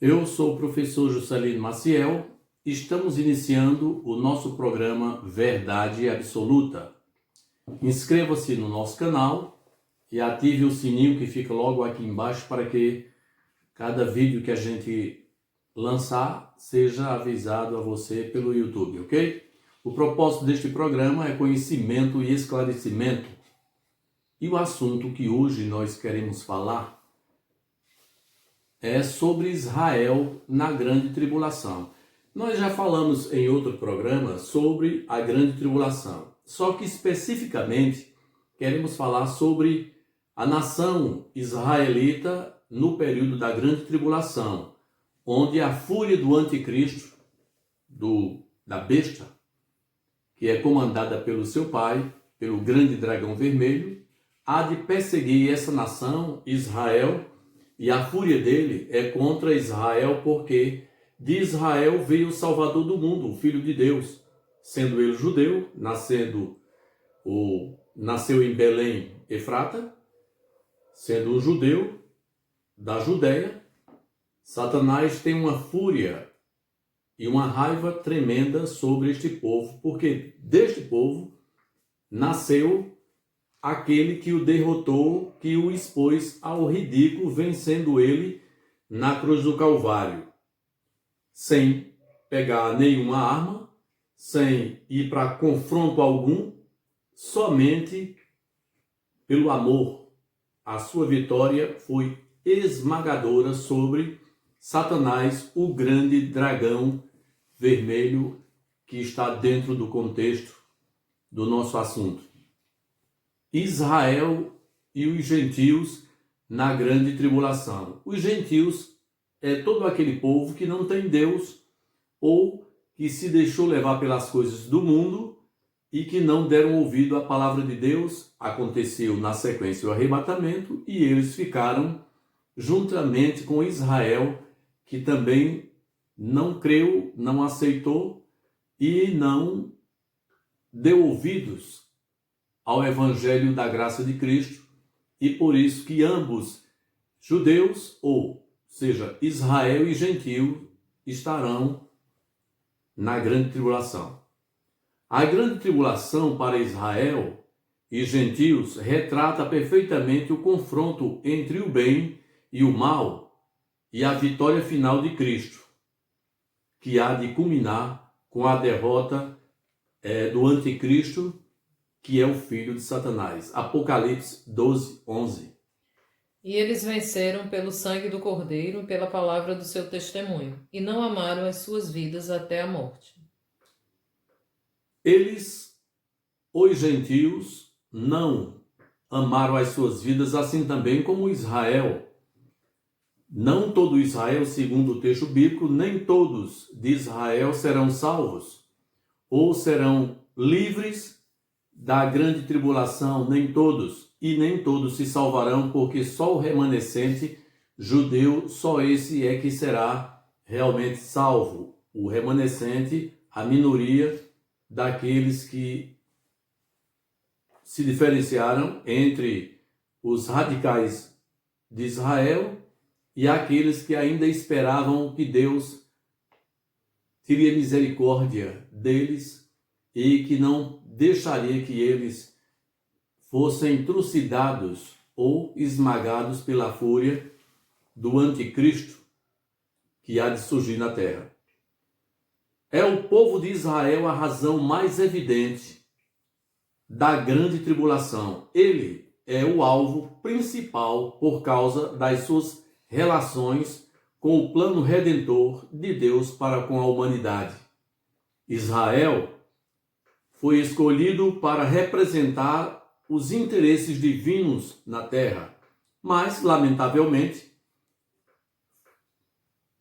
Eu sou o professor Juscelino Maciel e estamos iniciando o nosso programa Verdade Absoluta. Inscreva-se no nosso canal e ative o sininho que fica logo aqui embaixo para que cada vídeo que a gente lançar seja avisado a você pelo YouTube, ok? O propósito deste programa é conhecimento e esclarecimento. E o assunto que hoje nós queremos falar é sobre Israel na Grande Tribulação. Nós já falamos em outro programa sobre a Grande Tribulação, só que especificamente queremos falar sobre a nação israelita no período da Grande Tribulação, onde a fúria do anticristo, da besta, que é comandada pelo seu pai, pelo grande dragão vermelho, há de perseguir essa nação, Israel, e a fúria dele é contra Israel, porque de Israel veio o Salvador do mundo, o Filho de Deus, sendo ele judeu, nasceu em Belém, Efrata, sendo um judeu da Judéia. Satanás tem uma fúria e uma raiva tremenda sobre este povo, porque deste povo nasceu aquele que o derrotou, que o expôs ao ridículo, vencendo ele na cruz do Calvário, sem pegar nenhuma arma, sem ir para confronto algum, somente pelo amor. A sua vitória foi esmagadora sobre Satanás, o grande dragão vermelho que está dentro do contexto do nosso assunto. Israel e os gentios na grande tribulação. Os gentios é todo aquele povo que não tem Deus ou que se deixou levar pelas coisas do mundo e que não deram ouvido à palavra de Deus. Aconteceu na sequência o arrebatamento e eles ficaram juntamente com Israel, que também não creu, não aceitou e não deu ouvidos ao Evangelho da graça de Cristo, e por isso que ambos, judeus, ou seja, Israel e gentio, estarão na grande tribulação. A grande tribulação para Israel e gentios retrata perfeitamente o confronto entre o bem e o mal e a vitória final de Cristo, que há de culminar com a derrota do anticristo, que é o filho de Satanás. Apocalipse 12, 11. E eles venceram pelo sangue do Cordeiro e pela palavra do seu testemunho, e não amaram as suas vidas até a morte. Eles, os gentios, não amaram as suas vidas, assim também como Israel. Não todo Israel, segundo o texto bíblico, nem todos de Israel serão salvos, ou serão livres da grande tribulação, nem todos, e nem todos se salvarão, porque só o remanescente judeu, só esse é que será realmente salvo. O remanescente, a minoria daqueles que se diferenciaram entre os radicais de Israel e aqueles que ainda esperavam que Deus teria misericórdia deles e que não deixaria que eles fossem trucidados ou esmagados pela fúria do anticristo que há de surgir na terra. É o povo de Israel a razão mais evidente da grande tribulação. Ele é o alvo principal por causa das suas relações com o plano redentor de Deus para com a humanidade. Israel foi escolhido para representar os interesses divinos na terra, mas, lamentavelmente,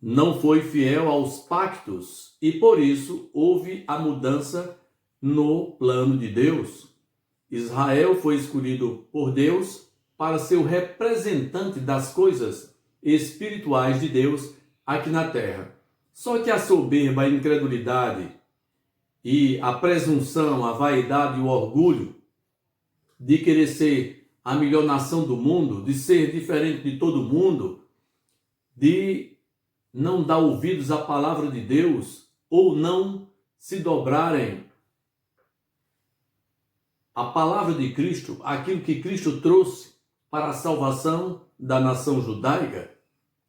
não foi fiel aos pactos e, por isso, houve a mudança no plano de Deus. Israel foi escolhido por Deus para ser o representante das coisas espirituais de Deus aqui na terra. Só que a soberba, a incredulidade e a presunção, a vaidade e o orgulho de querer ser a melhor nação do mundo, de ser diferente de todo mundo, de não dar ouvidos à palavra de Deus ou não se dobrarem à palavra de Cristo, aquilo que Cristo trouxe para a salvação da nação judaica,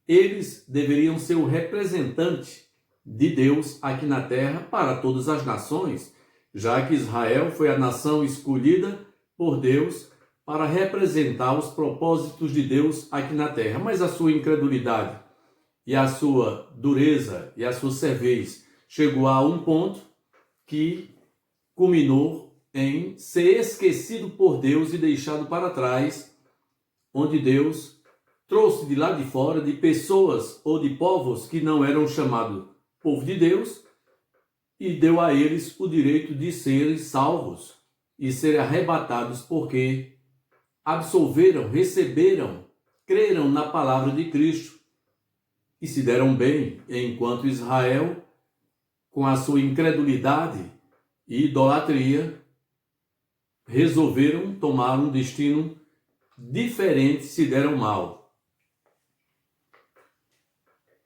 eles deveriam ser o representante de Deus aqui na terra para todas as nações, já que Israel foi a nação escolhida por Deus para representar os propósitos de Deus aqui na terra. Mas a sua incredulidade e a sua dureza e a sua cervez chegou a um ponto que culminou em ser esquecido por Deus e deixado para trás, onde Deus trouxe de lá de fora, de pessoas ou de povos que não eram chamados povo de Deus, e deu a eles o direito de serem salvos e serem arrebatados, porque absolveram, receberam, creram na palavra de Cristo e se deram bem, enquanto Israel, com a sua incredulidade e idolatria, resolveram tomar um destino diferente, se deram mal.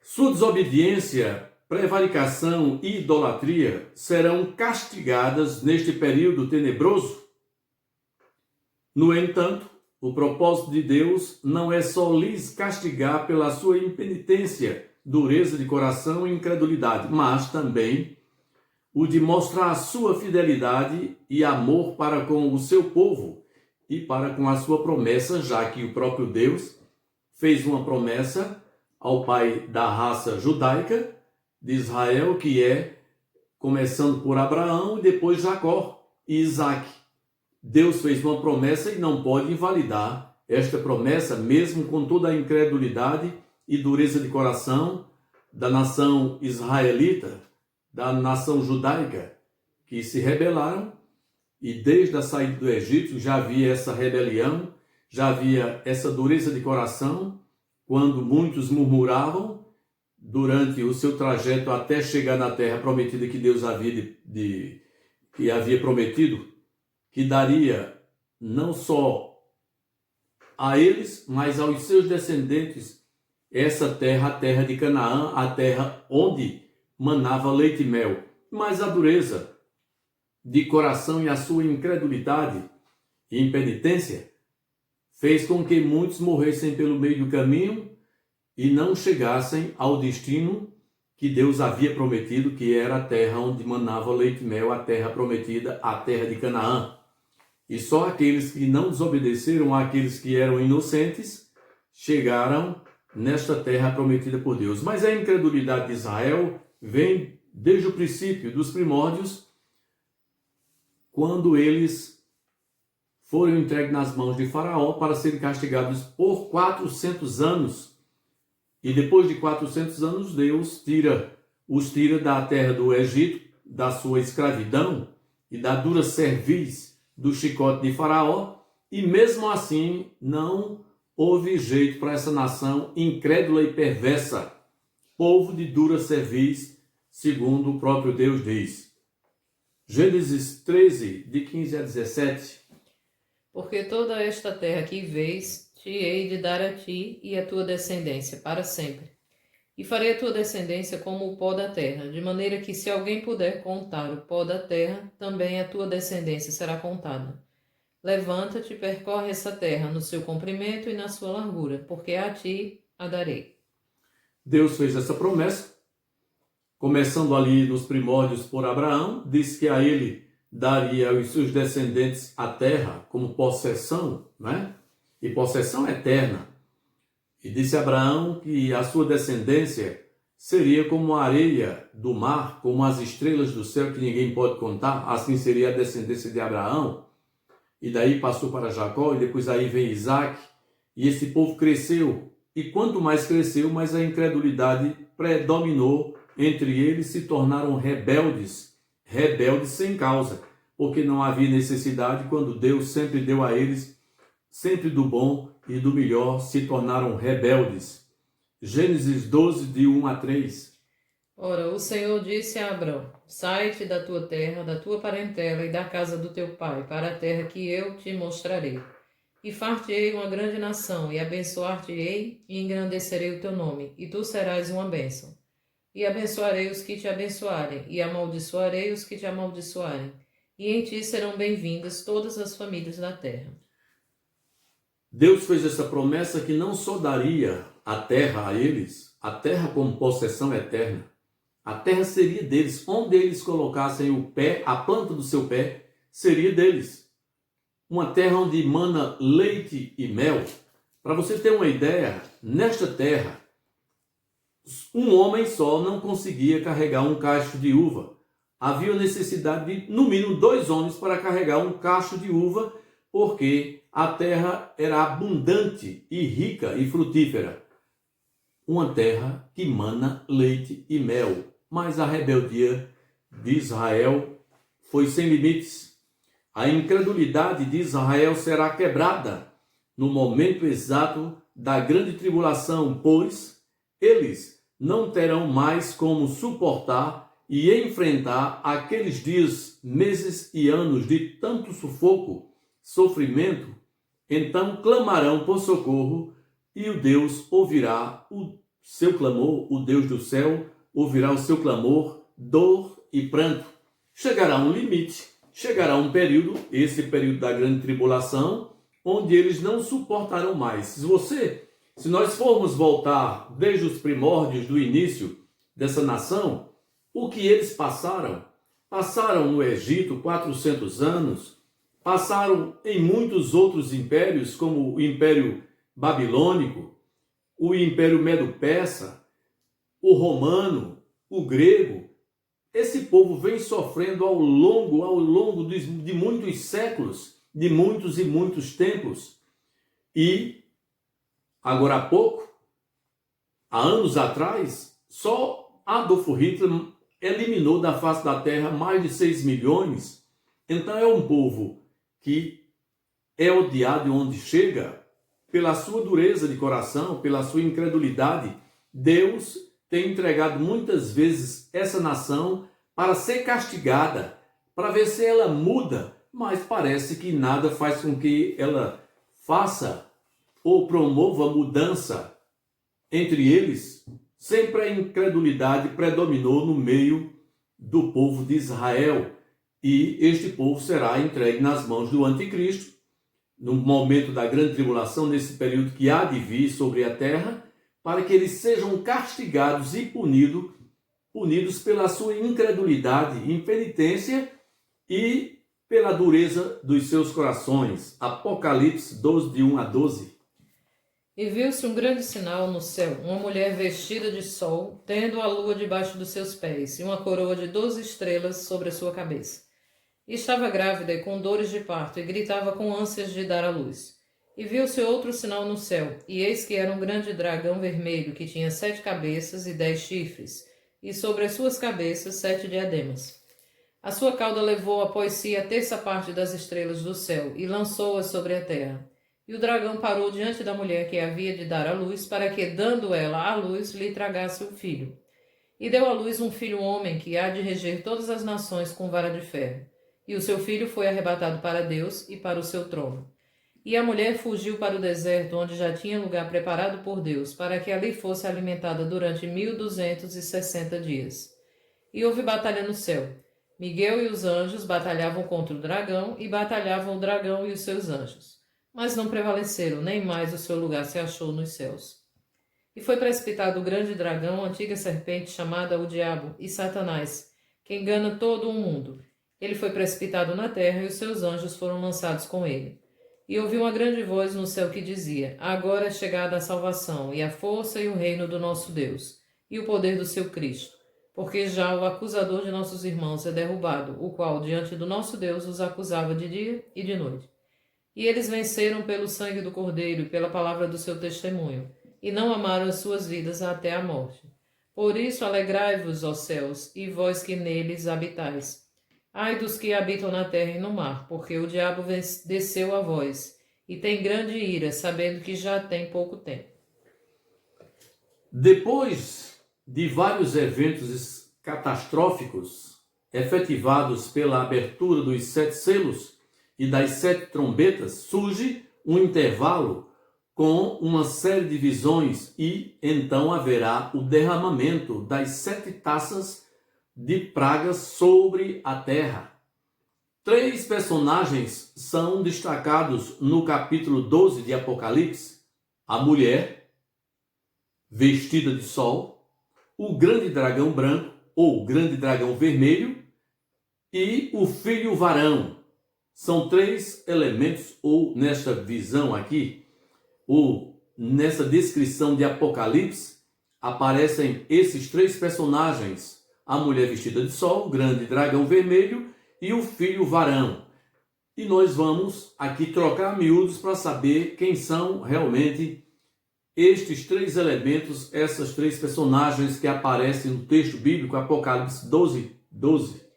Sua desobediência, prevaricação e idolatria serão castigadas neste período tenebroso. No entanto, o propósito de Deus não é só lhes castigar pela sua impenitência, dureza de coração e incredulidade, mas também o de mostrar a sua fidelidade e amor para com o seu povo e para com a sua promessa, já que o próprio Deus fez uma promessa ao pai da raça judaica de Israel, que é começando por Abraão e depois Jacó e Isaac. Deus fez uma promessa e não pode invalidar esta promessa, mesmo com toda a incredulidade e dureza de coração da nação israelita, da nação judaica, que se rebelaram, e desde a saída do Egito já havia essa rebelião, já havia essa dureza de coração, quando muitos murmuravam durante o seu trajeto até chegar na terra prometida que Deus que havia prometido, que daria não só a eles, mas aos seus descendentes, essa terra, a terra de Canaã, a terra onde manava leite e mel. Mas a dureza de coração e a sua incredulidade e impenitência fez com que muitos morressem pelo meio do caminho e não chegassem ao destino que Deus havia prometido, que era a terra onde manava leite e mel, a terra prometida, a terra de Canaã. E só aqueles que não desobedeceram, aqueles que eram inocentes, chegaram nesta terra prometida por Deus. Mas a incredulidade de Israel vem desde o princípio, dos primórdios, quando eles foram entregues nas mãos de Faraó para serem castigados por 400 anos. E depois de 400 anos, Deus os tira da terra do Egito, da sua escravidão e da dura cerviz do chicote de Faraó, e mesmo assim não houve jeito para essa nação incrédula e perversa, povo de dura cerviz, segundo o próprio Deus diz. Gênesis 13, de 15 a 17. Porque toda esta terra que vês, te hei de dar a ti e a tua descendência para sempre. E farei a tua descendência como o pó da terra, de maneira que, se alguém puder contar o pó da terra, também a tua descendência será contada. Levanta-te e percorre essa terra no seu comprimento e na sua largura, porque a ti a darei. Deus fez essa promessa, começando ali nos primórdios por Abraão, disse que a ele daria aos seus descendentes a terra como possessão, né? E possessão eterna. E disse a Abraão que a sua descendência seria como a areia do mar, como as estrelas do céu que ninguém pode contar. Assim seria a descendência de Abraão. E daí passou para Jacó, e depois aí vem Isaac. E esse povo cresceu. E quanto mais cresceu, mais a incredulidade predominou entre eles, se tornaram rebeldes, rebeldes sem causa, porque não havia necessidade, quando Deus sempre deu a eles, sempre do bom e do melhor, se tornaram rebeldes. Gênesis 12, de 1 a 3. Ora, o Senhor disse a Abrão: sai-te da tua terra, da tua parentela e da casa do teu pai, para a terra que eu te mostrarei. E far-te-ei uma grande nação, e abençoar-te-ei, e engrandecerei o teu nome, e tu serás uma bênção. E abençoarei os que te abençoarem, e amaldiçoarei os que te amaldiçoarem. E em ti serão bem-vindas todas as famílias da terra. Deus fez essa promessa que não só daria a terra a eles, a terra como possessão eterna. A terra seria deles. Onde eles colocassem o pé, a planta do seu pé, seria deles. Uma terra onde mana leite e mel. Para você ter uma ideia, nesta terra, um homem só não conseguia carregar um cacho de uva. Havia necessidade de, no mínimo, 2 homens para carregar um cacho de uva, porque a terra era abundante e rica e frutífera. Uma terra que mana leite e mel. Mas a rebeldia de Israel foi sem limites. A incredulidade de Israel será quebrada no momento exato da grande tribulação, pois eles não terão mais como suportar e enfrentar aqueles dias, meses e anos de tanto sufoco, sofrimento. Então clamarão por socorro e o Deus ouvirá o seu clamor, o Deus do céu ouvirá o seu clamor, dor e pranto. Chegará um limite, chegará um período, esse período da grande tribulação, onde eles não suportarão mais. Se nós formos voltar desde os primórdios do início dessa nação, o que eles passaram? Passaram no Egito 400 anos, passaram em muitos outros impérios, como o Império Babilônico, o Império Medo-Persa, o Romano, o Grego. Esse povo vem sofrendo ao longo de muitos séculos, de muitos e muitos tempos. E, agora há pouco, há anos atrás, só Adolf Hitler eliminou da face da terra mais de 6 milhões. Então é um povo que é odiado onde chega pela sua dureza de coração, pela sua incredulidade. Deus tem entregado muitas vezes essa nação para ser castigada, para ver se ela muda, mas parece que nada faz com que ela faça ou promova mudança entre eles. Sempre a incredulidade predominou no meio do povo de Israel, e este povo será entregue nas mãos do anticristo, no momento da grande tribulação, nesse período que há de vir sobre a terra, para que eles sejam castigados e punidos pela sua incredulidade, impenitência e pela dureza dos seus corações. Apocalipse 12, de 1 a 12. E viu-se um grande sinal no céu, uma mulher vestida de sol, tendo a lua debaixo dos seus pés, e uma coroa de 12 estrelas sobre a sua cabeça. E estava grávida e com dores de parto, e gritava com ânsias de dar à luz. E viu-se outro sinal no céu, e eis que era um grande dragão vermelho, que tinha 7 cabeças e 10 chifres, e sobre as suas cabeças 7 diademas. A sua cauda levou após si a terça parte das estrelas do céu, e lançou-as sobre a terra. E o dragão parou diante da mulher que havia de dar à luz, para que, dando ela à luz, lhe tragasse o filho. E deu à luz um filho homem, que há de reger todas as nações com vara de ferro. E o seu filho foi arrebatado para Deus e para o seu trono. E a mulher fugiu para o deserto, onde já tinha lugar preparado por Deus, para que ali fosse alimentada durante 1260 dias. E houve batalha no céu. Miguel e os anjos batalhavam contra o dragão, e batalhavam o dragão e os seus anjos. Mas não prevaleceram, nem mais o seu lugar se achou nos céus. E foi precipitado o grande dragão, a antiga serpente, chamada o Diabo e Satanás, que engana todo o mundo. Ele foi precipitado na terra, e os seus anjos foram lançados com ele. E ouvi uma grande voz no céu que dizia: Agora é chegada a salvação, e a força e o reino do nosso Deus, e o poder do seu Cristo. Porque já o acusador de nossos irmãos é derrubado, o qual diante do nosso Deus os acusava de dia e de noite. E eles venceram pelo sangue do Cordeiro e pela palavra do seu testemunho, e não amaram as suas vidas até a morte. Por isso alegrai-vos, ó céus, e vós que neles habitais. Ai dos que habitam na terra e no mar, porque o diabo desceu a vós, e tem grande ira, sabendo que já tem pouco tempo. Depois de vários eventos catastróficos efetivados pela abertura dos 7 selos e das 7 trombetas, surge um intervalo com uma série de visões e então haverá o derramamento das 7 taças de pragas sobre a terra. 3 personagens são destacados no capítulo 12 de Apocalipse: a mulher vestida de sol, o grande dragão branco ou grande dragão vermelho e o filho varão. São 3 elementos, ou nesta visão aqui, ou nessa descrição de Apocalipse, aparecem esses 3 personagens: a mulher vestida de sol, o grande dragão vermelho e o filho varão. E nós vamos aqui trocar miúdos para saber quem são realmente estes 3 elementos, essas 3 personagens que aparecem no texto bíblico, Apocalipse 12, 12.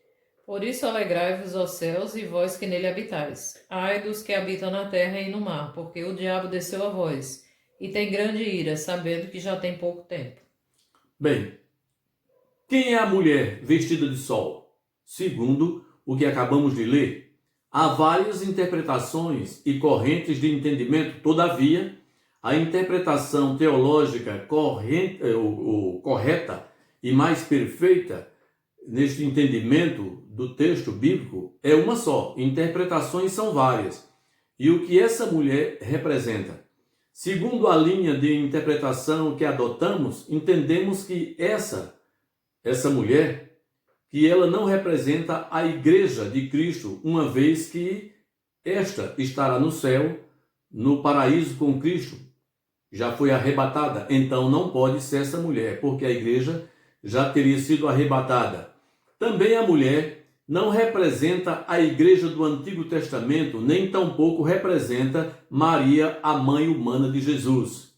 Por isso alegrai-vos, ó céus, e vós que nele habitais. Ai dos que habitam na terra e no mar, porque o diabo desceu a vós, e tem grande ira, sabendo que já tem pouco tempo. Bem, quem é a mulher vestida de sol? Segundo o que acabamos de ler, há várias interpretações e correntes de entendimento. Todavia, a interpretação teológica correta e mais perfeita neste entendimento do texto bíblico é uma só. Interpretações são várias. E o que essa mulher representa? Segundo a linha de interpretação que adotamos, entendemos que essa mulher, que ela não representa a igreja de Cristo, uma vez que esta estará no céu, no paraíso com Cristo, já foi arrebatada. Então não pode ser essa mulher, porque a igreja já teria sido arrebatada. Também a mulher não representa a igreja do Antigo Testamento, nem tampouco representa Maria, a mãe humana de Jesus.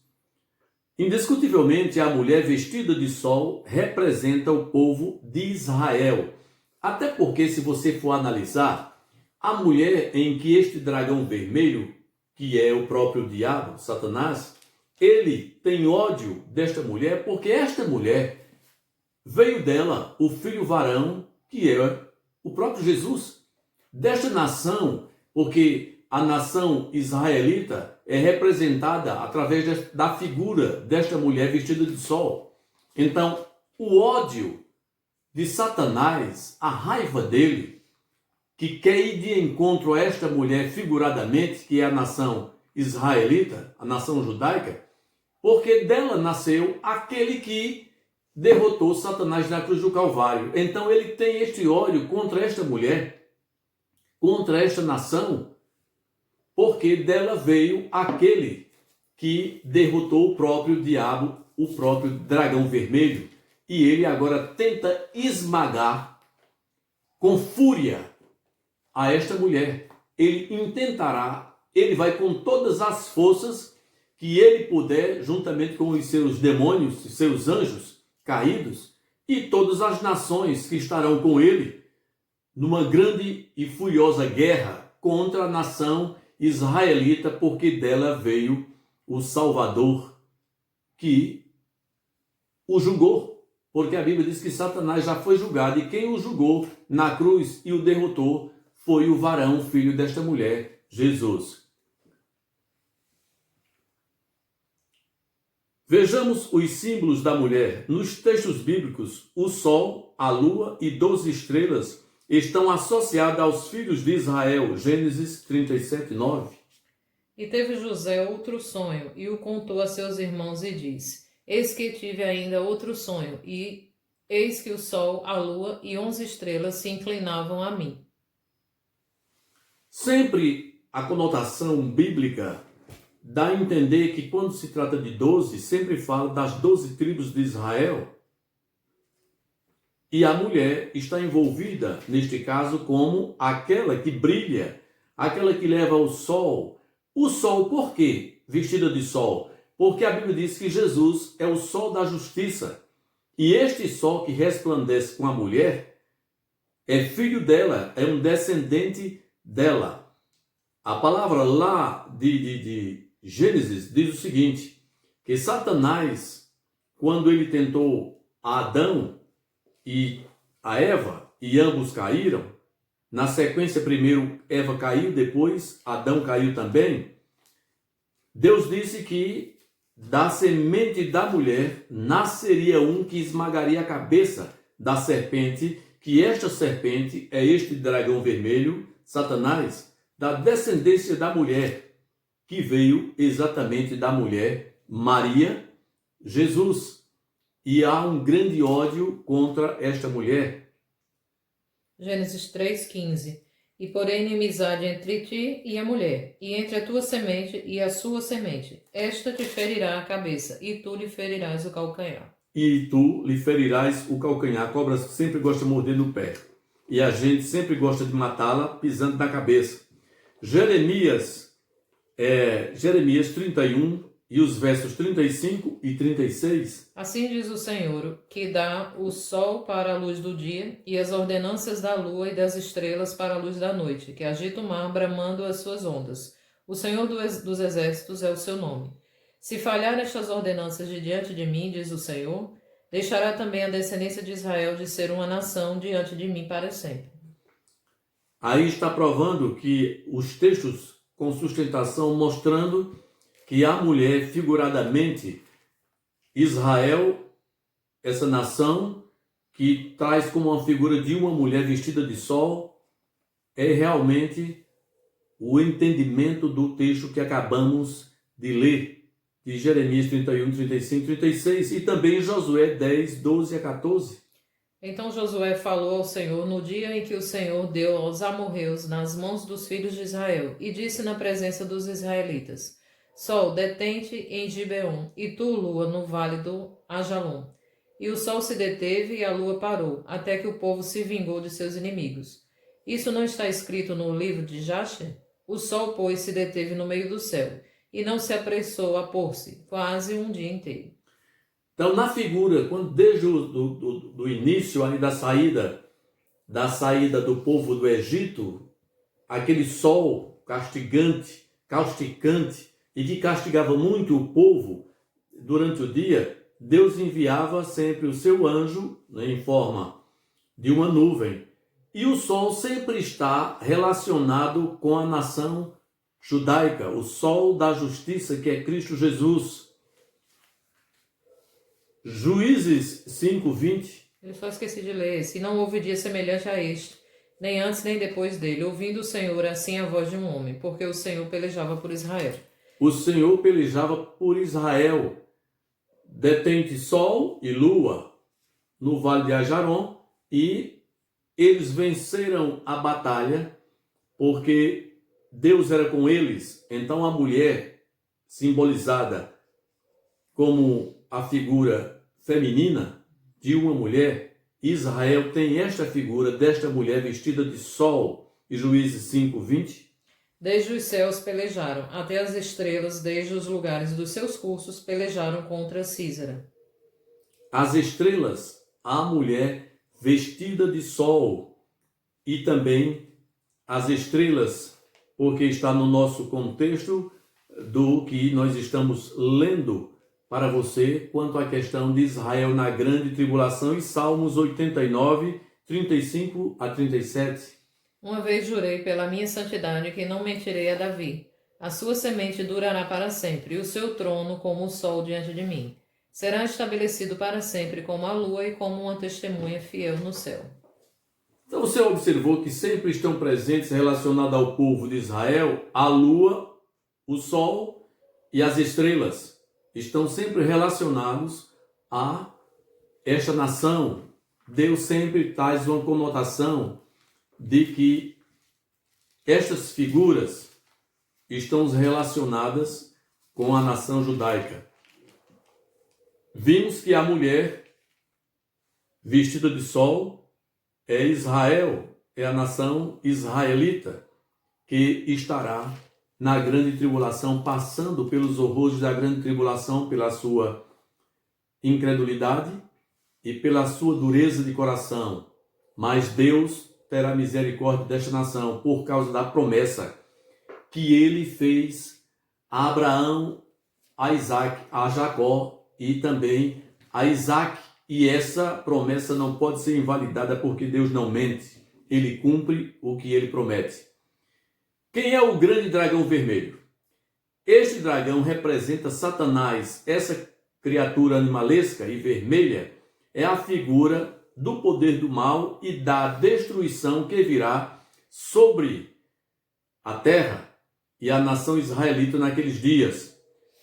Indiscutivelmente, a mulher vestida de sol representa o povo de Israel. Até porque, se você for analisar, a mulher em que este dragão vermelho, que é o próprio diabo, Satanás, ele tem ódio desta mulher, porque esta mulher veio dela o filho varão, que é o próprio Jesus. Desta nação, porque a nação israelita é representada através da figura desta mulher vestida de sol. Então, o ódio de Satanás, a raiva dele, que quer ir de encontro a esta mulher figuradamente, que é a nação israelita, a nação judaica, porque dela nasceu aquele que derrotou Satanás na cruz do Calvário. Então ele tem este ódio contra esta mulher, contra esta nação, porque dela veio aquele que derrotou o próprio diabo, o próprio dragão vermelho, e ele agora tenta esmagar com fúria a esta mulher. Ele intentará, ele vai com todas as forças que ele puder, juntamente com os seus demônios, seus anjos caídos, e todas as nações que estarão com ele, numa grande e furiosa guerra contra a nação israelita, porque dela veio o Salvador que o julgou. Porque a Bíblia diz que Satanás já foi julgado, e quem o julgou na cruz e o derrotou foi o varão, filho desta mulher, Jesus. Vejamos os símbolos da mulher. Nos textos bíblicos, o sol, a lua e 12 estrelas estão associadas aos filhos de Israel. Gênesis 37, 9. E teve José outro sonho, e o contou a seus irmãos, e disse: Eis que tive ainda outro sonho, e eis que o sol, a lua e 11 estrelas se inclinavam a mim. Sempre a conotação bíblica dá a entender que quando se trata de 12, sempre fala das 12 tribos de Israel. E a mulher está envolvida, neste caso, como aquela que brilha, aquela que leva o sol. O sol, por quê? Vestida de sol. Porque a Bíblia diz que Jesus é o sol da justiça. E este sol que resplandece com a mulher é filho dela, é um descendente dela. A palavra lá de Gênesis diz o seguinte, que Satanás, quando ele tentou a Adão e a Eva, e ambos caíram, na sequência primeiro Eva caiu, depois Adão caiu também, Deus disse que da semente da mulher nasceria um que esmagaria a cabeça da serpente, que esta serpente é este dragão vermelho, Satanás, da descendência da mulher, que veio exatamente da mulher Maria, Jesus. E há um grande ódio contra esta mulher. Gênesis 3,15. E porém inimizade entre ti e a mulher, e entre a tua semente e a sua semente. Esta te ferirá a cabeça, e tu lhe ferirás o calcanhar. E tu lhe ferirás o calcanhar. A cobra sempre gosta de morder no pé. E a gente sempre gosta de matá-la pisando na cabeça. Jeremias 31 e os versos 35 e 36. Assim diz o Senhor, que dá o sol para a luz do dia, e as ordenanças da lua e das estrelas para a luz da noite, que agita o mar bramando as suas ondas. O Senhor dos exércitos é o seu nome. Se falhar estas ordenanças de diante de mim, diz o Senhor, deixará também a descendência de Israel de ser uma nação diante de mim para sempre. Aí está provando que os textos com sustentação mostrando que a mulher, figuradamente, Israel, essa nação que traz como uma figura de uma mulher vestida de sol, é realmente o entendimento do texto que acabamos de ler, de Jeremias 31, 35, 36 e também Josué 10, 12 a 14. Então Josué falou ao Senhor no dia em que o Senhor deu aos amorreus nas mãos dos filhos de Israel, e disse na presença dos israelitas: Sol, detente em Gibeon, e tu, lua, no vale do Ajalon. E o sol se deteve e a lua parou, até que o povo se vingou de seus inimigos. Isso não está escrito no livro de Jasher? O sol, pois, se deteve no meio do céu, e não se apressou a pôr-se, quase um dia inteiro. Então, na figura, quando desde o início ali da saída do povo do Egito, aquele sol causticante, e que castigava muito o povo durante o dia, Deus enviava sempre o seu anjo, né, em forma de uma nuvem. E o sol sempre está relacionado com a nação judaica, o sol da justiça, que é Cristo Jesus. Juízes 5:20. Eu só esqueci de ler. Se não houve dia semelhante a este, nem antes nem depois dele, ouvindo o Senhor assim a voz de um homem, porque o Senhor pelejava por Israel. O Senhor pelejava por Israel. Detente sol e lua no vale de Ajaron, e eles venceram a batalha porque Deus era com eles. Então a mulher, simbolizada como a figura feminina de uma mulher, Israel tem esta figura desta mulher vestida de sol. E Juízes 5:20. Desde os céus pelejaram, até as estrelas, desde os lugares dos seus cursos, pelejaram contra Císara. As estrelas, a mulher vestida de sol, e também as estrelas, porque está no nosso contexto do que nós estamos lendo para você quanto à questão de Israel na grande tribulação, e Salmos 89, 35 a 37. Uma vez jurei pela minha santidade que não mentirei a Davi. A sua semente durará para sempre, e o seu trono como o sol diante de mim. Será estabelecido para sempre como a lua e como uma testemunha fiel no céu. Então você observou que sempre estão presentes, relacionados ao povo de Israel, a lua, o sol e as estrelas. Estão sempre relacionados a esta nação. Deus sempre traz uma conotação de que estas figuras estão relacionadas com a nação judaica. Vimos que a mulher vestida de sol é Israel, é a nação israelita, que estará na grande tribulação, passando pelos horrores da grande tribulação, pela sua incredulidade e pela sua dureza de coração. Mas Deus terá misericórdia desta nação por causa da promessa que ele fez a Abraão, a Isaac, a Jacó e também a Isaac. E essa promessa não pode ser invalidada porque Deus não mente. Ele cumpre o que ele promete. Quem é o grande dragão vermelho? Este dragão representa Satanás. Essa criatura animalesca e vermelha é a figura do poder do mal e da destruição que virá sobre a terra e a nação israelita naqueles dias.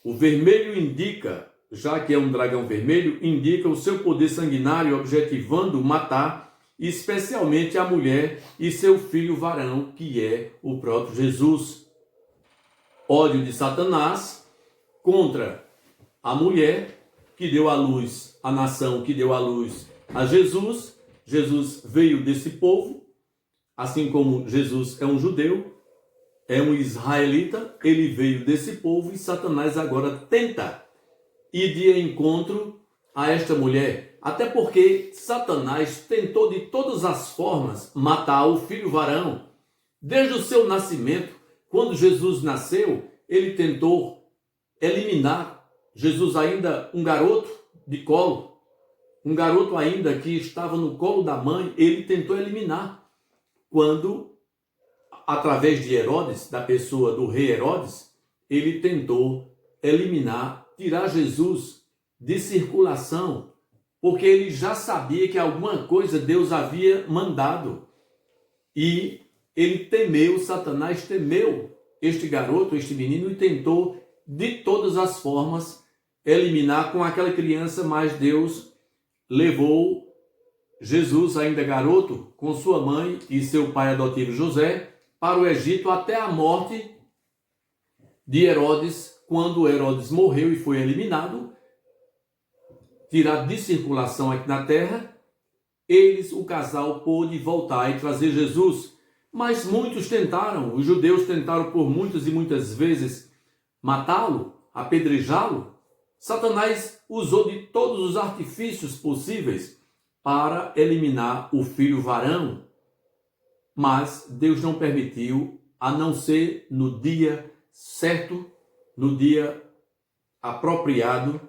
O vermelho indica, já que é um dragão vermelho, indica o seu poder sanguinário, objetivando matar, especialmente a mulher e seu filho varão, que é o próprio Jesus. Ódio de Satanás contra a mulher que deu à luz, a nação que deu à luz a Jesus. Jesus veio desse povo, assim como Jesus é um judeu, é um israelita, ele veio desse povo e Satanás agora tenta ir de encontro a esta mulher. Até porque Satanás tentou de todas as formas matar o filho varão. Desde o seu nascimento, quando Jesus nasceu, ele tentou eliminar Jesus ainda um garoto de colo, um garoto ainda que estava no colo da mãe, ele tentou eliminar. Quando, através de Herodes, da pessoa do rei Herodes, ele tentou eliminar, tirar Jesus de circulação, porque ele já sabia que alguma coisa Deus havia mandado. E ele temeu, Satanás temeu este garoto, este menino, e tentou de todas as formas eliminar com aquela criança, mas Deus levou Jesus, ainda garoto, com sua mãe e seu pai adotivo José, para o Egito até a morte de Herodes. Quando Herodes morreu e foi eliminado, tirado de circulação aqui na terra, o casal pôde voltar e trazer Jesus. Mas muitos tentaram, os judeus tentaram por muitas e muitas vezes matá-lo, apedrejá-lo. Satanás usou de todos os artifícios possíveis para eliminar o filho varão, mas Deus não permitiu, a não ser no dia certo, no dia apropriado,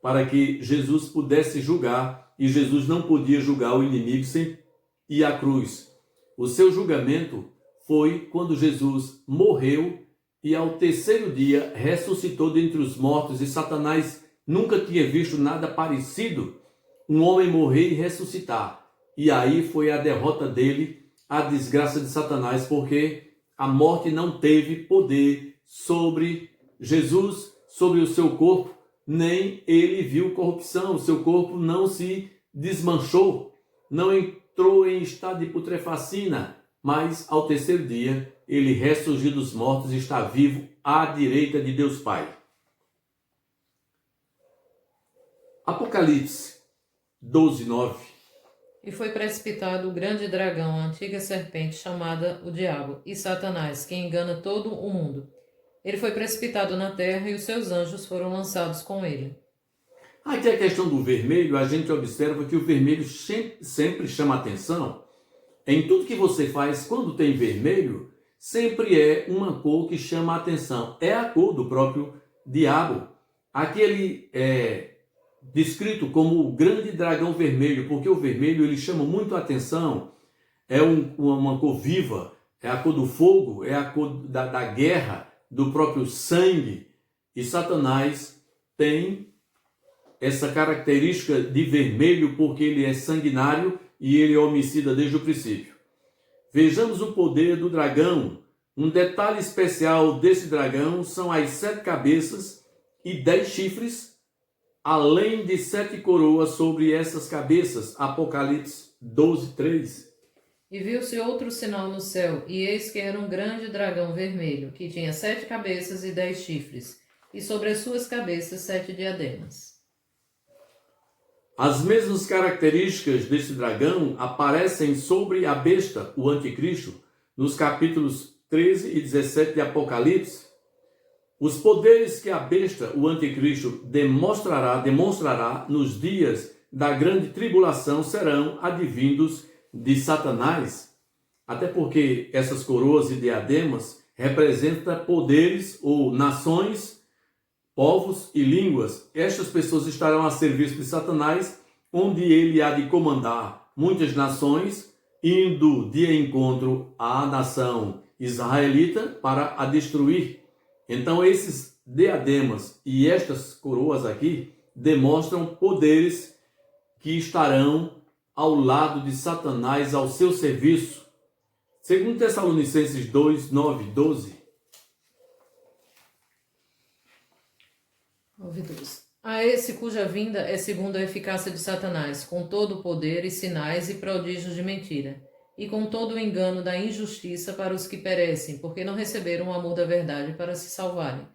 para que Jesus pudesse julgar, e Jesus não podia julgar o inimigo sem ir à cruz. O seu julgamento foi quando Jesus morreu e ao terceiro dia ressuscitou dentre os mortos, e Satanás nunca tinha visto nada parecido, um homem morrer e ressuscitar. E aí foi a derrota dele, a desgraça de Satanás, porque a morte não teve poder sobre Jesus, sobre o seu corpo, nem ele viu corrupção, o seu corpo não se desmanchou, não entrou em estado de putrefacina, mas ao terceiro dia ele ressurgiu dos mortos e está vivo à direita de Deus Pai. Apocalipse 12:9. E foi precipitado o grande dragão, a antiga serpente, chamada o Diabo e Satanás, que engana todo o mundo. Ele foi precipitado na terra e os seus anjos foram lançados com ele. Aqui a questão do vermelho, a gente observa que o vermelho sempre chama atenção. Em tudo que você faz, quando tem vermelho, sempre é uma cor que chama a atenção. É a cor do próprio diabo. Aqui ele é descrito como o grande dragão vermelho, porque o vermelho ele chama muito a atenção. É uma cor viva, é a cor do fogo, é a cor da guerra, do próprio sangue. E Satanás tem essa característica de vermelho porque ele é sanguinário e ele é homicida desde o princípio. Vejamos o poder do dragão. Um detalhe especial desse dragão são as 7 cabeças e 10 chifres, além de 7 coroas sobre essas cabeças. Apocalipse 12:3. E viu-se outro sinal no céu, e eis que era um grande dragão vermelho, que tinha 7 cabeças e 10 chifres, e sobre as suas cabeças 7 diademas. As mesmas características desse dragão aparecem sobre a besta, o anticristo, nos capítulos 13 e 17 de Apocalipse. Os poderes que a besta, o anticristo, demonstrará nos dias da grande tribulação serão advindos de Satanás. Até porque essas coroas e diademas representam poderes ou nações, povos e línguas. Estas pessoas estarão a serviço de Satanás, onde ele há de comandar muitas nações, indo de encontro à nação israelita para a destruir. Então esses diademas e estas coroas aqui demonstram poderes que estarão ao lado de Satanás, ao seu serviço. Segundo Tessalonicenses 2, 9 e 12. 9 e 12. A esse cuja vinda é segundo a eficácia de Satanás, com todo o poder e sinais e prodígios de mentira, e com todo o engano da injustiça para os que perecem, porque não receberam o amor da verdade para se salvarem.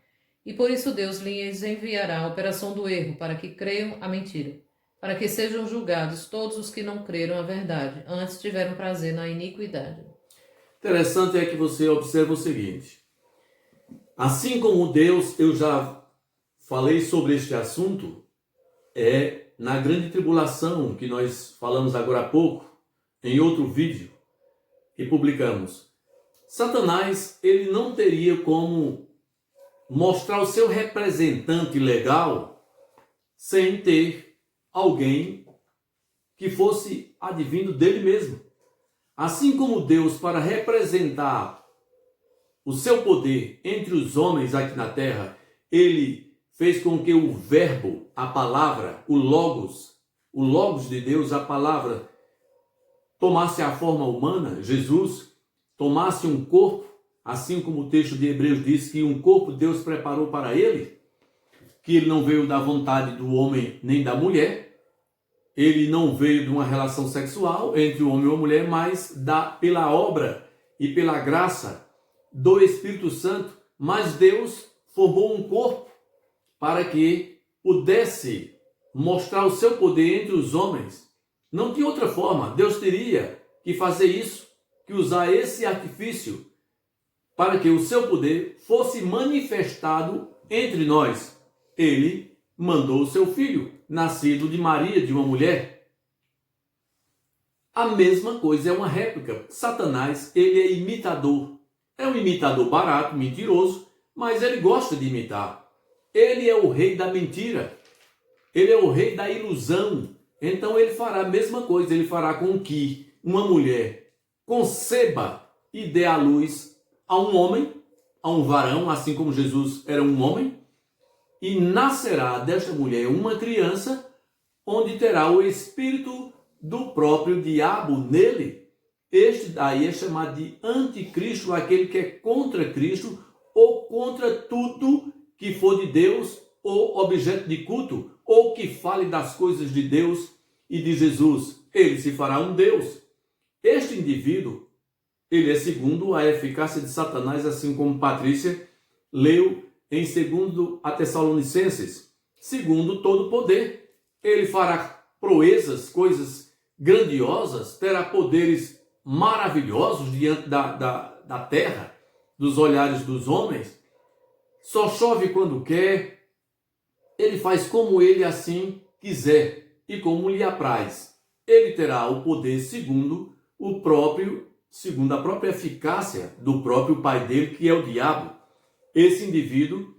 E por isso Deus lhes enviará a operação do erro, para que creiam a mentira, para que sejam julgados todos os que não creram a verdade, antes tiveram prazer na iniquidade. Interessante é que você observa o seguinte: assim como Deus, eu já falei sobre este assunto, na grande tribulação que nós falamos agora há pouco, em outro vídeo que publicamos. Satanás, ele não teria como mostrar o seu representante legal sem ter alguém que fosse advindo dele mesmo. Assim como Deus, para representar o seu poder entre os homens aqui na terra, ele fez com que o verbo, a palavra, o logos de Deus, a palavra, tomasse a forma humana. Jesus tomasse um corpo, assim como o texto de Hebreus diz que um corpo Deus preparou para ele, que ele não veio da vontade do homem nem da mulher, ele não veio de uma relação sexual entre o homem e a mulher, mas pela obra e pela graça do Espírito Santo. Mas Deus formou um corpo para que pudesse mostrar o seu poder entre os homens. Não tinha outra forma. Deus teria que fazer isso, que usar esse artifício para que o seu poder fosse manifestado entre nós. Ele mandou o seu filho, nascido de Maria, de uma mulher. A mesma coisa, é uma réplica. Satanás, ele é imitador. É um imitador barato, mentiroso, mas ele gosta de imitar. Ele é o rei da mentira. Ele é o rei da ilusão. Então ele fará a mesma coisa. Ele fará com que uma mulher conceba e dê à luz a um homem, a um varão, assim como Jesus era um homem, e nascerá desta mulher uma criança, onde terá o espírito do próprio diabo nele. Este daí é chamado de anticristo, aquele que é contra Cristo ou contra tudo que for de Deus ou objeto de culto, ou que fale das coisas de Deus e de Jesus. Ele se fará um Deus. Este indivíduo, ele é segundo a eficácia de Satanás, assim como Patrícia leu em 2 a Tessalonicenses, segundo todo poder. Ele fará proezas, coisas grandiosas, terá poderes maravilhosos diante da terra, dos olhares dos homens. Só chove quando quer, ele faz como ele assim quiser e como lhe apraz. Ele terá o poder segundo a própria eficácia do próprio pai dele, que é o diabo. Esse indivíduo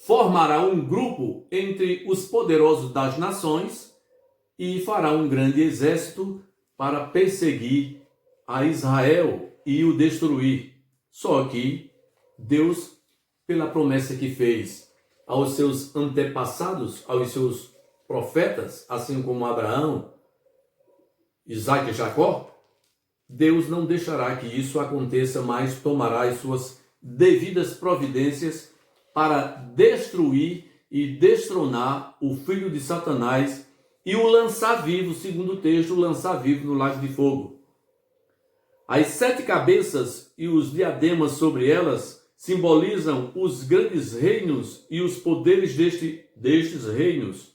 formará um grupo entre os poderosos das nações e fará um grande exército para perseguir a Israel e o destruir. Só que Deus, pela promessa que fez aos seus antepassados, aos seus profetas, assim como Abraão, Isaac e Jacó, Deus não deixará que isso aconteça, mas tomará as suas devidas providências para destruir e destronar o filho de Satanás e o lançar vivo, segundo o texto, o lançar vivo no lago de fogo. As 7 cabeças e os diademas sobre elas simbolizam os grandes reinos e os poderes destes reinos.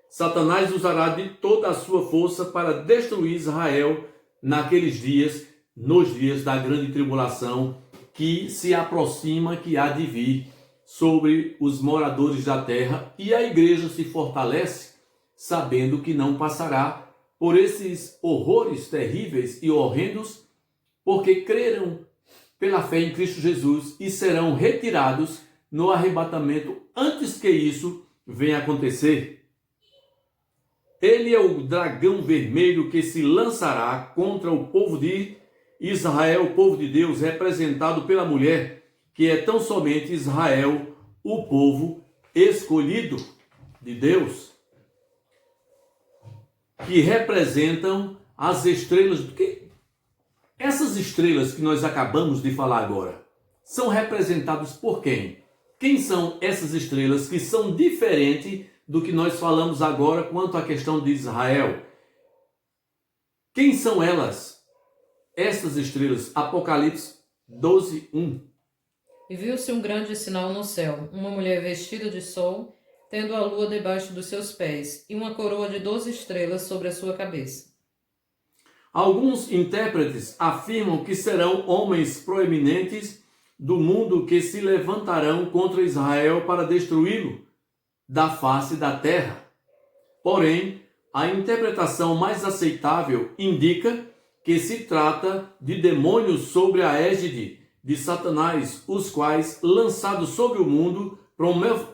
Satanás usará de toda a sua força para destruir Israel naqueles dias, nos dias da grande tribulação que se aproxima, que há de vir sobre os moradores da terra, e a igreja se fortalece sabendo que não passará por esses horrores terríveis e horrendos, porque creram pela fé em Cristo Jesus e serão retirados no arrebatamento antes que isso venha acontecer. Ele é o dragão vermelho que se lançará contra o povo de Israel, o povo de Deus, representado pela mulher, que é tão somente Israel, o povo escolhido de Deus, que representam as estrelas. Porque essas estrelas que nós acabamos de falar agora são representadas por quem? Quem são essas estrelas que são diferentes do que nós falamos agora quanto à questão de Israel? Quem são elas? Essas estrelas. Apocalipse 12, 1. E viu-se um grande sinal no céu, uma mulher vestida de sol, tendo a lua debaixo dos seus pés, e uma coroa de 12 estrelas sobre a sua cabeça. Alguns intérpretes afirmam que serão homens proeminentes do mundo que se levantarão contra Israel para destruí-lo da face da terra. Porém, a interpretação mais aceitável indica que se trata de demônios sobre a égide de Satanás, os quais, lançados sobre o mundo,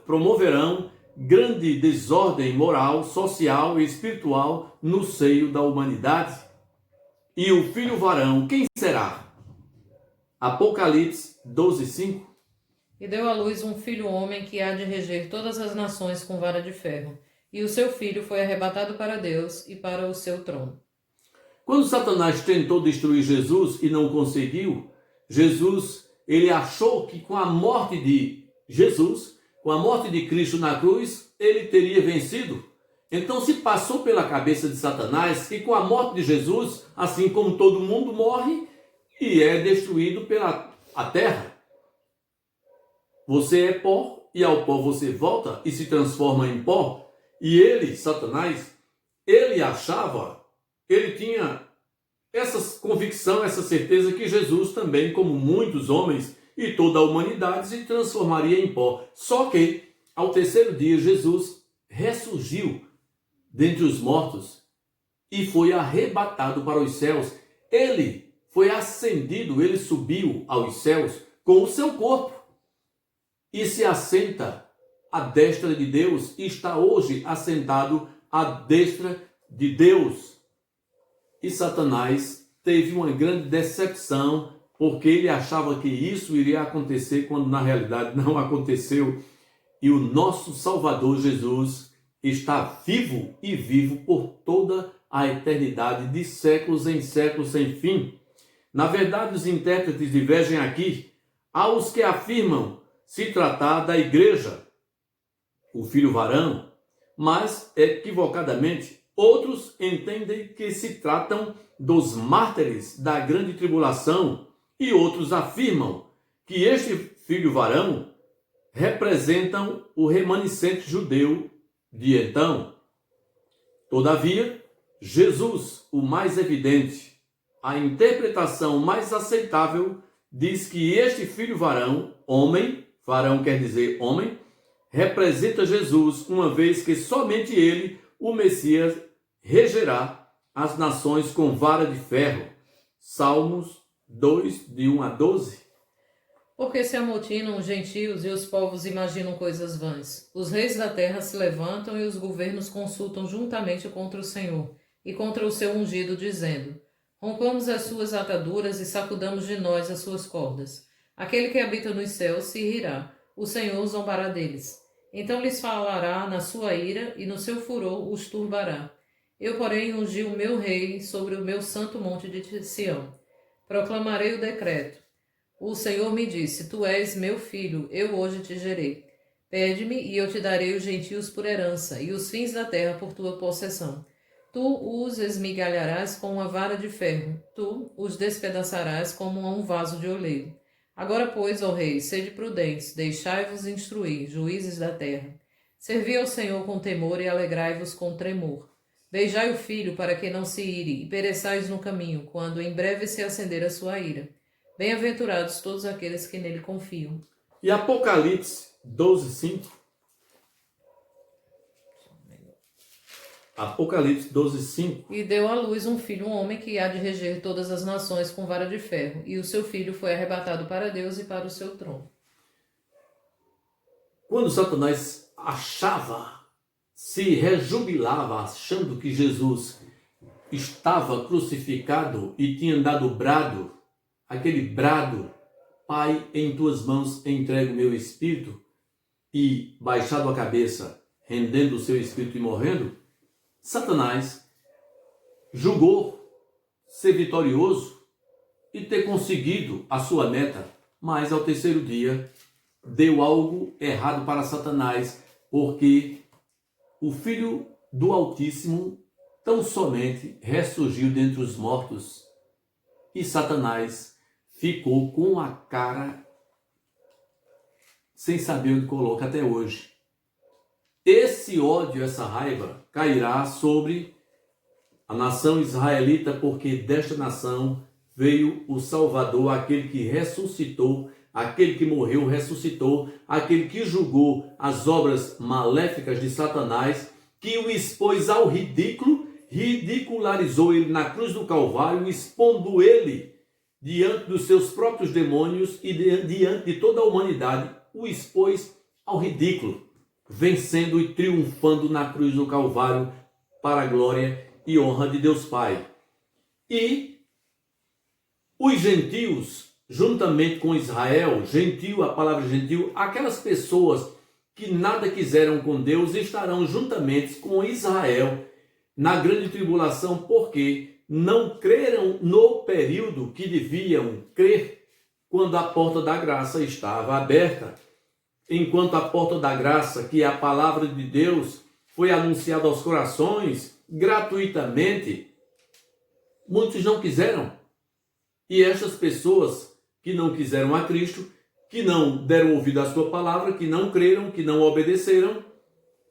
promoverão grande desordem moral, social e espiritual no seio da humanidade. E o filho varão, quem será? Apocalipse 12, 5. E deu à luz um filho homem que há de reger todas as nações com vara de ferro. E o seu filho foi arrebatado para Deus e para o seu trono. Quando Satanás tentou destruir Jesus e não conseguiu, ele achou que com a morte de Jesus, com a morte de Cristo na cruz, ele teria vencido. Então se passou pela cabeça de Satanás que com a morte de Jesus, assim como todo mundo morre e é destruído pela a terra. Você é pó e ao pó você volta e se transforma em pó. E ele, Satanás, ele tinha essa convicção, essa certeza que Jesus também, como muitos homens e toda a humanidade, se transformaria em pó. Só que, ao terceiro dia, Jesus ressurgiu dentre os mortos e foi arrebatado para os céus. Ele foi ascendido, ele subiu aos céus com o seu corpo e se assenta à destra de Deus e está hoje assentado à destra de Deus. E Satanás teve uma grande decepção, porque ele achava que isso iria acontecer, quando na realidade não aconteceu. E o nosso Salvador Jesus está vivo e vivo por toda a eternidade, de séculos em séculos sem fim. Na verdade, os intérpretes divergem aqui. Há os que afirmam se tratar da igreja, o filho varão, mas equivocadamente outros entendem que se tratam dos mártires da grande tribulação e outros afirmam que este filho varão representam o remanescente judeu de então. Todavia, Jesus, o mais evidente, a interpretação mais aceitável, diz que este filho varão, homem, varão quer dizer homem, representa Jesus, uma vez que somente ele, o Messias, regerá as nações com vara de ferro. Salmos 2, de 1 a 12. Porque se amotinam os gentios e os povos imaginam coisas vãs. Os reis da terra se levantam e os governos consultam juntamente contra o Senhor e contra o seu ungido, dizendo: rompamos as suas ataduras e sacudamos de nós as suas cordas. Aquele que habita nos céus se rirá, o Senhor zombará deles. Então lhes falará na sua ira e no seu furor os turbará. Eu, porém, ungi o meu rei sobre o meu santo monte de Sião. Proclamarei o decreto. O Senhor me disse: tu és meu filho, eu hoje te gerei. Pede-me e eu te darei os gentios por herança e os fins da terra por tua possessão. Tu os esmigalharás com uma vara de ferro, tu os despedaçarás como um vaso de oleiro. Agora, pois, ó rei, sede prudentes, deixai-vos instruir, juízes da terra. Servi ao Senhor com temor e alegrai-vos com tremor. Beijai o filho para que não se ire, e pereçais no caminho, quando em breve se acender a sua ira. Bem-aventurados todos aqueles que nele confiam. E Apocalipse 12, 5. Apocalipse 12, 5. E deu à luz um filho, um homem que há de reger todas as nações com vara de ferro, e o seu filho foi arrebatado para Deus e para o seu trono. Quando Satanás se rejubilava, achando que Jesus estava crucificado e tinha dado brado, aquele brado Pai, em tuas mãos entrego o meu espírito, e baixado a cabeça, rendendo o seu espírito e morrendo, Satanás julgou ser vitorioso e ter conseguido a sua meta, mas ao terceiro dia deu algo errado para Satanás, porque o Filho do Altíssimo tão somente ressurgiu dentre os mortos e Satanás ficou com a cara sem saber onde coloca até hoje. Esse ódio, essa raiva cairá sobre a nação israelita, porque desta nação veio o Salvador, aquele que ressuscitou, aquele que morreu, ressuscitou, aquele que julgou as obras maléficas de Satanás, que o expôs ao ridículo, ridicularizou ele na cruz do Calvário, expondo ele diante dos seus próprios demônios e diante de toda a humanidade, o expôs ao ridículo, vencendo e triunfando na cruz do Calvário para a glória e honra de Deus Pai. E os gentios, juntamente com Israel, gentil, a palavra gentil, aquelas pessoas que nada quiseram com Deus, estarão juntamente com Israel na grande tribulação, porque não creram no período que deviam crer, quando a porta da graça estava aberta. Enquanto a porta da graça, que é a palavra de Deus, foi anunciada aos corações gratuitamente, muitos não quiseram. E estas pessoas que não quiseram a Cristo, que não deram ouvido à sua palavra, que não creram, que não obedeceram,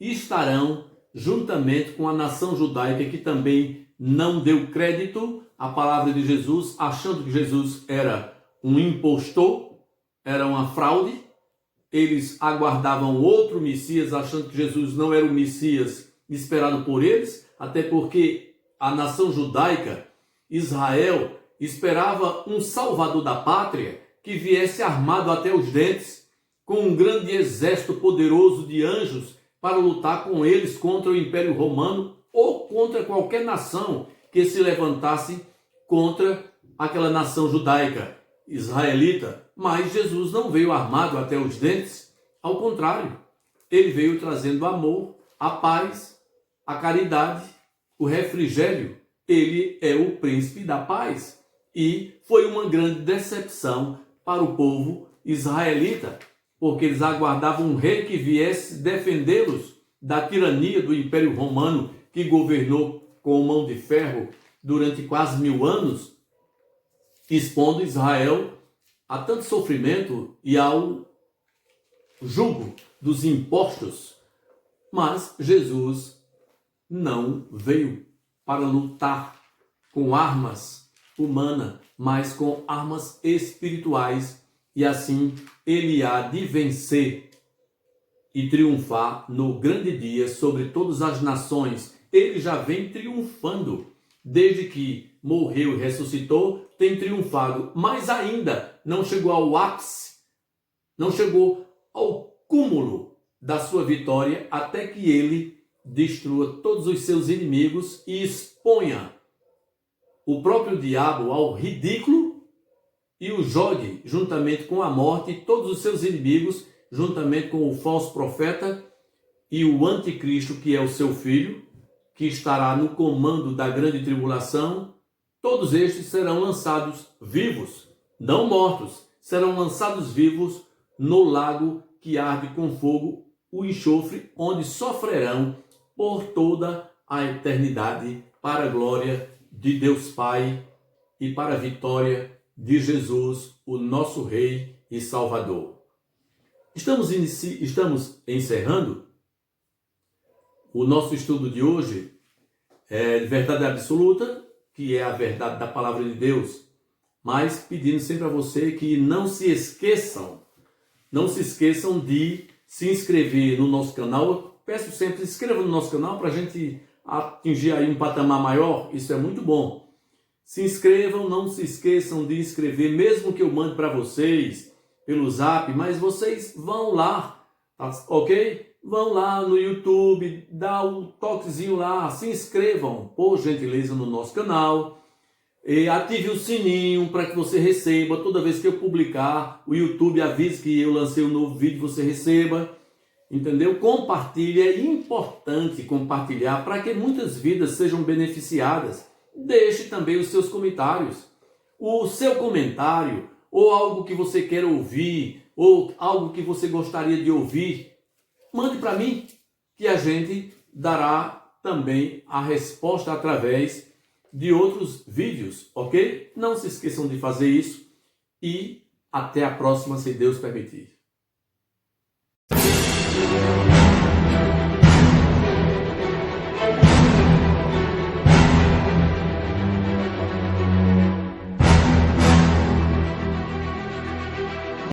estarão juntamente com a nação judaica, que também não deu crédito à palavra de Jesus, achando que Jesus era um impostor, era uma fraude. Eles aguardavam outro Messias, achando que Jesus não era o Messias esperado por eles, até porque a nação judaica, Israel, esperava um salvador da pátria que viesse armado até os dentes, com um grande exército poderoso de anjos para lutar com eles contra o Império Romano ou contra qualquer nação que se levantasse contra aquela nação judaica, israelita. Mas Jesus não veio armado até os dentes, ao contrário, ele veio trazendo amor, a paz, a caridade, o refrigério. Ele é o príncipe da paz. E foi uma grande decepção para o povo israelita, porque eles aguardavam um rei que viesse defendê-los da tirania do Império Romano, que governou com mão de ferro durante quase 1000 anos, expondo Israel a tanto sofrimento e ao jugo dos impostos. Mas Jesus não veio para lutar com armas humanas, mas com armas espirituais, e assim ele há de vencer e triunfar no grande dia sobre todas as nações. Ele já vem triunfando, desde que morreu e ressuscitou, tem triunfado, mas ainda não chegou ao ápice, não chegou ao cúmulo da sua vitória, até que ele destrua todos os seus inimigos e exponha o próprio diabo ao ridículo e o jogue juntamente com a morte todos os seus inimigos, juntamente com o falso profeta e o anticristo, que é o seu filho, que estará no comando da grande tribulação. Todos estes serão lançados vivos, não mortos, serão lançados vivos no lago que arde com fogo, o enxofre, onde sofrerão por toda a eternidade, para a glória de Deus Pai e para a vitória de Jesus, o nosso Rei e Salvador. Estamos encerrando o nosso estudo de hoje, de verdade absoluta, que é a verdade da palavra de Deus, mas pedindo sempre a você que não se esqueçam de se inscrever no nosso canal. Eu peço sempre, se inscreva no nosso canal para a gente atingir aí um patamar maior, isso é muito bom. Se inscrevam, não se esqueçam de inscrever, mesmo que eu mande para vocês pelo Zap, mas vocês vão lá, ok? Vão lá no YouTube, dá um toquezinho lá, se inscrevam, por gentileza, no nosso canal. E ative o sininho para que você receba toda vez que eu publicar, o YouTube avise que eu lancei um novo vídeo, você receba, entendeu? Compartilhe, é importante compartilhar para que muitas vidas sejam beneficiadas. Deixe também os seus comentários. O seu comentário, ou algo que você quer ouvir, ou algo que você gostaria de ouvir, mande para mim, que a gente dará também a resposta através de outros vídeos, ok? Não se esqueçam de fazer isso e até a próxima, se Deus permitir.